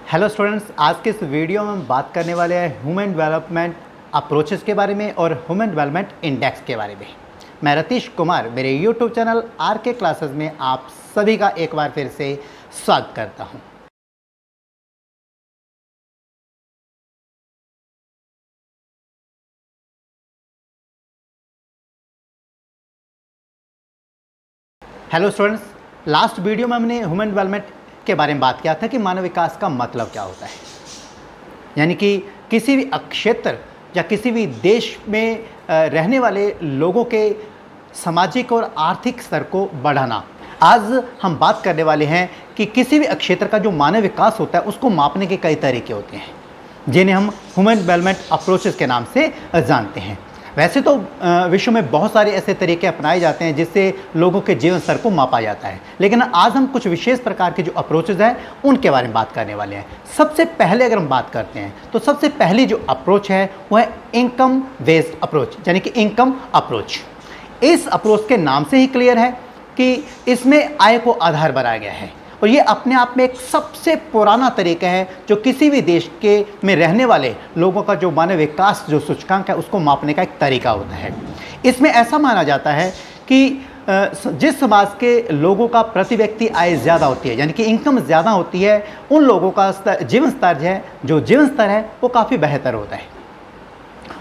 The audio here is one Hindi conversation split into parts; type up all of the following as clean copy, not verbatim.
हेलो स्टूडेंट्स, आज के इस वीडियो में हम बात करने वाले हैं ह्यूमन डेवलपमेंट अप्रोचेस के बारे में और ह्यूमन डेवलपमेंट इंडेक्स के बारे में। मैं रतीश कुमार, मेरे यूट्यूब चैनल आर के क्लासेस में आप सभी का एक बार फिर से स्वागत करता हूं। हेलो स्टूडेंट्स, लास्ट वीडियो में हमने ह्यूमन डेवलपमेंट के बारे में बात किया था कि मानव विकास का मतलब क्या होता है, यानी कि किसी भी क्षेत्र या किसी भी देश में रहने वाले लोगों के सामाजिक और आर्थिक स्तर को बढ़ाना। आज हम बात करने वाले हैं कि किसी भी क्षेत्र का जो मानव विकास होता है उसको मापने के कई तरीके होते हैं, जिन्हें हम ह्यूमन डेवलपमेंट अप्रोचेस के नाम से जानते हैं। वैसे तो विश्व में बहुत सारे ऐसे तरीके अपनाए जाते हैं जिससे लोगों के जीवन स्तर को मापा जाता है, लेकिन आज हम कुछ विशेष प्रकार के जो अप्रोचेज हैं उनके बारे में बात करने वाले हैं। सबसे पहले अगर हम बात करते हैं तो सबसे पहली जो अप्रोच है वह है इनकम बेस्ड अप्रोच, यानी कि इनकम अप्रोच। इस अप्रोच के नाम से ही क्लियर है कि इसमें आय को आधार बनाया गया है और ये अपने आप में एक सबसे पुराना तरीका है जो किसी भी देश के में रहने वाले लोगों का जो मानव विकास जो सूचकांक है उसको मापने का एक तरीका होता है। इसमें ऐसा माना जाता है कि जिस समाज के लोगों का प्रति व्यक्ति आय ज़्यादा होती है, यानी कि इनकम ज़्यादा होती है, उन लोगों का जीवन स्तर है वो काफ़ी बेहतर होता है।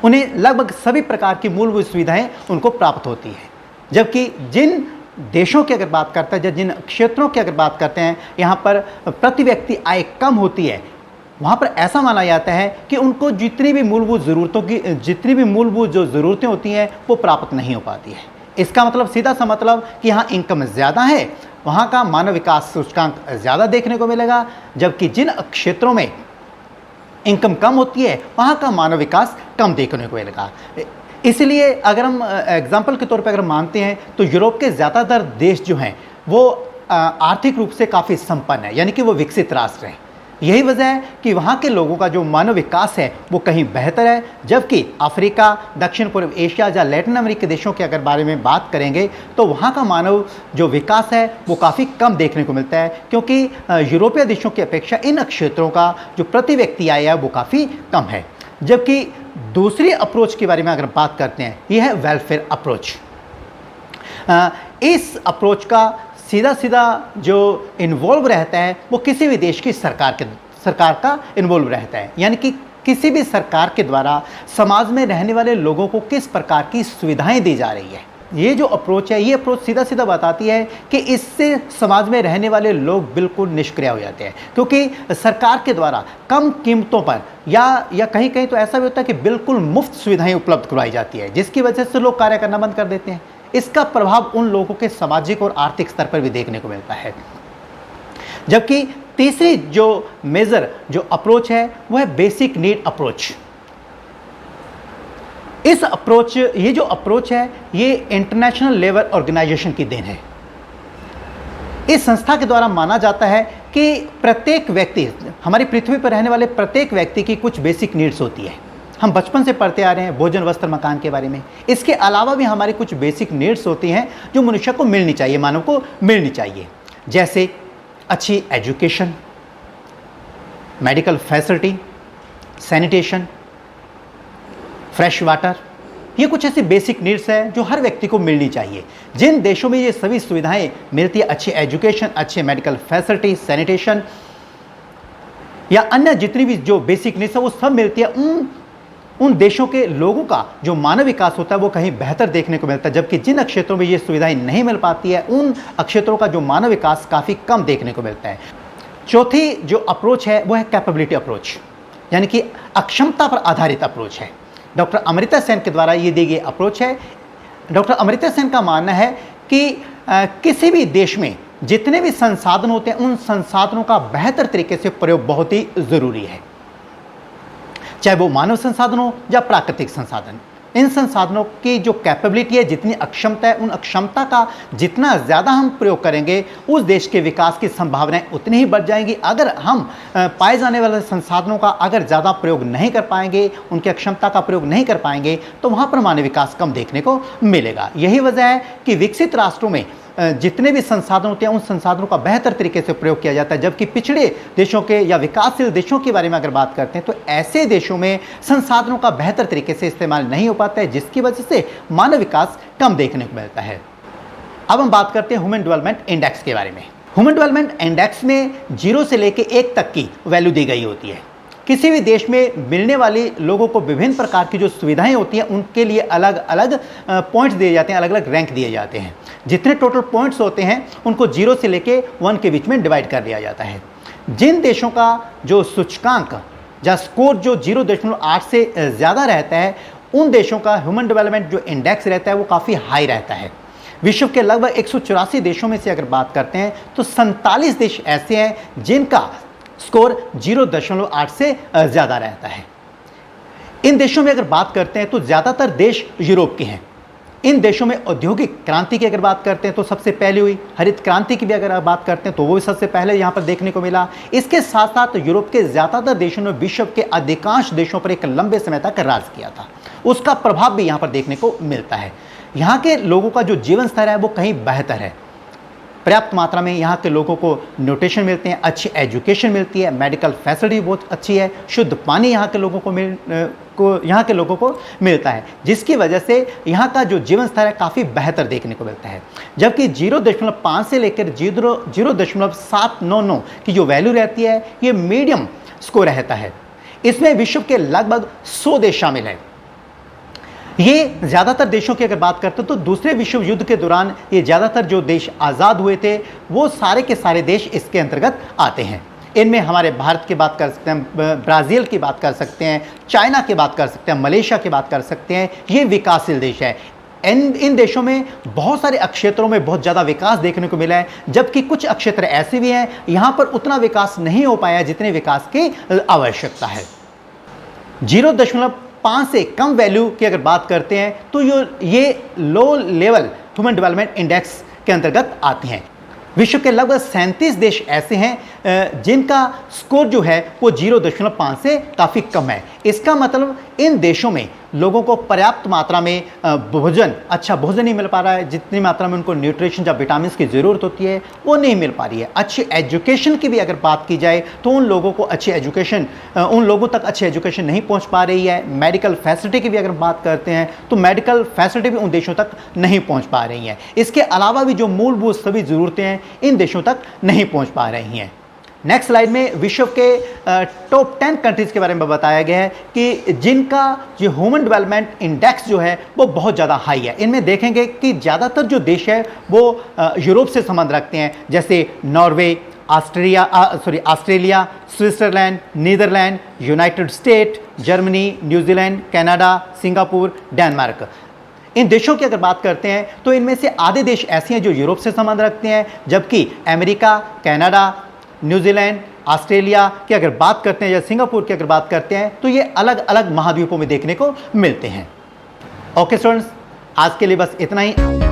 उन्हें लगभग सभी प्रकार की मूलभूत सुविधाएँ उनको प्राप्त होती है। जबकि जिन देशों की अगर बात करते हैं या जिन क्षेत्रों की अगर बात करते हैं यहाँ पर प्रति व्यक्ति आय कम होती है, वहाँ पर ऐसा माना जाता है कि उनको जितनी भी मूलभूत जो ज़रूरतें होती हैं वो प्राप्त नहीं हो पाती है। इसका मतलब सीधा सा मतलब कि यहाँ इनकम ज़्यादा है, वहाँ का मानव विकास सूचकांक ज़्यादा देखने को मिलेगा, जबकि जिन क्षेत्रों में इनकम कम होती है वहाँ का मानव विकास कम देखने को मिलेगा। इसलिए अगर हम एग्जाम्पल के तौर पर अगर मानते हैं तो यूरोप के ज़्यादातर देश जो हैं वो आर्थिक रूप से काफ़ी संपन्न है, यानी कि वो विकसित राष्ट्र हैं। यही वजह है कि वहाँ के लोगों का जो मानव विकास है वो कहीं बेहतर है, जबकि अफ्रीका, दक्षिण पूर्व एशिया या लैटिन अमेरिकी देशों के अगर बारे में बात करेंगे तो वहाँ का मानव जो विकास है वो काफ़ी कम देखने को मिलता है, क्योंकि यूरोपीय देशों की अपेक्षा इन क्षेत्रों का जो प्रति व्यक्ति आय है वो काफ़ी कम है। जबकि दूसरी अप्रोच के बारे में अगर बात करते हैं, यह है वेलफेयर अप्रोच। इस अप्रोच का सीधा जो इन्वॉल्व रहता है वो किसी भी देश की सरकार का इन्वॉल्व रहता है, यानी कि किसी भी सरकार के द्वारा समाज में रहने वाले लोगों को किस प्रकार की सुविधाएं दी जा रही है। ये जो अप्रोच है, ये अप्रोच सीधा बताती है कि इससे समाज में रहने वाले लोग बिल्कुल निष्क्रिय हो जाते हैं, क्योंकि सरकार के द्वारा कम कीमतों पर या कहीं तो ऐसा भी होता है कि बिल्कुल मुफ्त सुविधाएं उपलब्ध करवाई जाती है, जिसकी वजह से लोग कार्य करना बंद कर देते हैं। इसका प्रभाव उन लोगों के सामाजिक और आर्थिक स्तर पर भी देखने को मिलता है। जबकि तीसरी जो मेजर जो अप्रोच है वह है बेसिक नीड अप्रोच। ये जो अप्रोच है ये इंटरनेशनल लेबर ऑर्गेनाइजेशन की देन है। इस संस्था के द्वारा माना जाता है कि प्रत्येक व्यक्ति, हमारी पृथ्वी पर रहने वाले प्रत्येक व्यक्ति की कुछ बेसिक नीड्स होती है। हम बचपन से पढ़ते आ रहे हैं भोजन, वस्त्र, मकान के बारे में। इसके अलावा भी हमारी कुछ बेसिक नीड्स होती हैं जो मनुष्य को मिलनी चाहिए, मानव को मिलनी चाहिए, जैसे अच्छी education, medical facility, sanitation, fresh water. ये कुछ ऐसी बेसिक नीड्स है जो हर व्यक्ति को मिलनी चाहिए। जिन देशों में ये सभी सुविधाएं मिलती है, अच्छी एजुकेशन, अच्छे मेडिकल फैसिलिटी, सैनिटेशन या अन्य जितनी भी जो बेसिक नीड्स है वो सब मिलती है, उन देशों के लोगों का जो मानव विकास होता है वो कहीं बेहतर देखने को मिलता है। जबकि जिन क्षेत्रों में ये सुविधाएं नहीं मिल पाती है उन क्षेत्रों का जो मानव विकास काफ़ी कम देखने को मिलता है। चौथी जो अप्रोच है वो है कैपेबिलिटी अप्रोच, यानी कि अक्षमता पर आधारित अप्रोच है। डॉक्टर अमर्त्य सेन के द्वारा ये दी गई अप्रोच है। डॉक्टर अमर्त्य सेन का मानना है कि किसी भी देश में जितने भी संसाधन होते हैं उन संसाधनों का बेहतर तरीके से प्रयोग बहुत ही ज़रूरी है, चाहे वो मानव संसाधन हो या प्राकृतिक संसाधन। इन संसाधनों की जो कैपेबिलिटी है, जितनी अक्षमता है, उन अक्षमता का जितना ज़्यादा हम प्रयोग करेंगे उस देश के विकास की संभावनाएं उतनी ही बढ़ जाएंगी। अगर हम पाए जाने वाले संसाधनों का अगर ज़्यादा प्रयोग नहीं कर पाएंगे, उनकी अक्षमता का प्रयोग नहीं कर पाएंगे, तो वहाँ पर मानव विकास कम देखने को मिलेगा। यही वजह है कि विकसित राष्ट्रों में जितने भी संसाधन होते हैं उन संसाधनों का बेहतर तरीके से प्रयोग किया जाता है, जबकि पिछड़े देशों के या विकासशील देशों के बारे में अगर बात करते हैं तो ऐसे देशों में संसाधनों का बेहतर तरीके से इस्तेमाल नहीं हो पाता है, जिसकी वजह से मानव विकास कम देखने को मिलता है। अब हम बात करते हैं ह्यूमन डेवलपमेंट इंडेक्स के बारे में। ह्यूमन डेवलपमेंट इंडेक्स में 0 से लेकर 1 तक की वैल्यू दी गई होती है। किसी भी देश में मिलने वाले लोगों को विभिन्न प्रकार की जो सुविधाएं होती हैं उनके लिए अलग अलग पॉइंट्स दिए जाते हैं, अलग अलग रैंक दिए जाते हैं। जितने टोटल पॉइंट्स होते हैं उनको 0 से लेके 1 के बीच में डिवाइड कर दिया जाता है। जिन देशों का जो सूचकांक या स्कोर जो 0.8 से ज़्यादा रहता है उन देशों का ह्यूमन डेवलपमेंट जो इंडेक्स रहता है वो काफ़ी हाई रहता है। विश्व के लगभग 184 देशों में से अगर बात करते हैं तो 47 देश ऐसे हैं जिनका स्कोर 0.8 से ज़्यादा रहता है। इन देशों में अगर बात करते हैं तो ज़्यादातर देश यूरोप के हैं। इन देशों में औद्योगिक क्रांति की अगर बात करते हैं तो सबसे पहले हुई, हरित क्रांति की भी अगर बात करते हैं तो वो भी सबसे पहले यहाँ पर देखने को मिला। इसके साथ साथ यूरोप के ज़्यादातर देशों ने विश्व के अधिकांश देशों पर एक लंबे समय तक राज किया था, उसका प्रभाव भी यहाँ पर देखने को मिलता है। यहाँ के लोगों का जो जीवन स्तर है वो कहीं बेहतर है। पर्याप्त मात्रा में यहाँ के लोगों को न्यूट्रिशन मिलते हैं, अच्छी एजुकेशन मिलती है, मेडिकल फैसिलिटी बहुत अच्छी है, शुद्ध पानी यहाँ के लोगों को मिलता है, जिसकी वजह से यहाँ का जो जीवन स्तर है काफ़ी बेहतर देखने को मिलता है। जबकि 0.5 से लेकर 0.799 की जो वैल्यू रहती है ये मीडियम स्कोर रहता है। इसमें विश्व के लगभग 100 देश शामिल हैं। ये ज़्यादातर देशों की अगर बात करते हैं तो दूसरे विश्व युद्ध के दौरान ये ज़्यादातर जो देश आज़ाद हुए थे वो सारे के सारे देश इसके अंतर्गत आते हैं। इनमें हमारे भारत की बात कर सकते हैं, ब्राज़ील की बात कर सकते हैं, चाइना की बात कर सकते हैं, मलेशिया की बात कर सकते हैं। ये विकासशील देश है। इन देशों में बहुत सारे क्षेत्रों में बहुत ज़्यादा विकास देखने को मिला है, जबकि कुछ क्षेत्र ऐसे भी हैं यहाँ पर उतना विकास नहीं हो पाया जितने विकास की आवश्यकता है। 0.5 से कम वैल्यू की अगर बात करते हैं तो ये low level human development index के अंतर्गत आते हैं। विश्व के लगभग 37 देश ऐसे हैं जिनका स्कोर जो है वो 0.5 से काफ़ी कम है। इसका मतलब इन देशों में लोगों को पर्याप्त मात्रा में अच्छा भोजन नहीं मिल पा रहा है, जितनी मात्रा में उनको न्यूट्रिशन या विटामिन की ज़रूरत होती है वो नहीं मिल पा रही है। अच्छी एजुकेशन की भी अगर बात की जाए तो उन लोगों तक अच्छी एजुकेशन नहीं पहुंच पा रही है। मेडिकल फैसिलिटी की भी अगर बात करते हैं तो मेडिकल फैसिलिटी भी उन देशों तक नहीं पहुँच पा रही हैं। इसके अलावा भी जो मूलभूत सभी ज़रूरतें हैं इन देशों तक नहीं पहुँच पा रही हैं। नेक्स्ट स्लाइड में विश्व के टॉप 10 कंट्रीज़ के बारे में बताया गया है कि जिनका जो ह्यूमन डेवलपमेंट इंडेक्स जो है वो बहुत ज़्यादा हाई है। इनमें देखेंगे कि ज़्यादातर जो देश है वो यूरोप से संबंध रखते हैं, जैसे Norway, Australia, Switzerland, Netherland, United State, Germany, New Zealand, Canada, Singapore, Denmark. इन देशों की अगर बात करते हैं तो इनमें से आधे देश ऐसे हैं जो यूरोप से संबंध रखते हैं, जबकि अमेरिका, कनाडा, न्यूजीलैंड, ऑस्ट्रेलिया की अगर बात करते हैं या सिंगापुर की अगर बात करते हैं तो ये अलग अलग महाद्वीपों में देखने को मिलते हैं। ओके स्टूडेंट्स, आज के लिए बस इतना ही।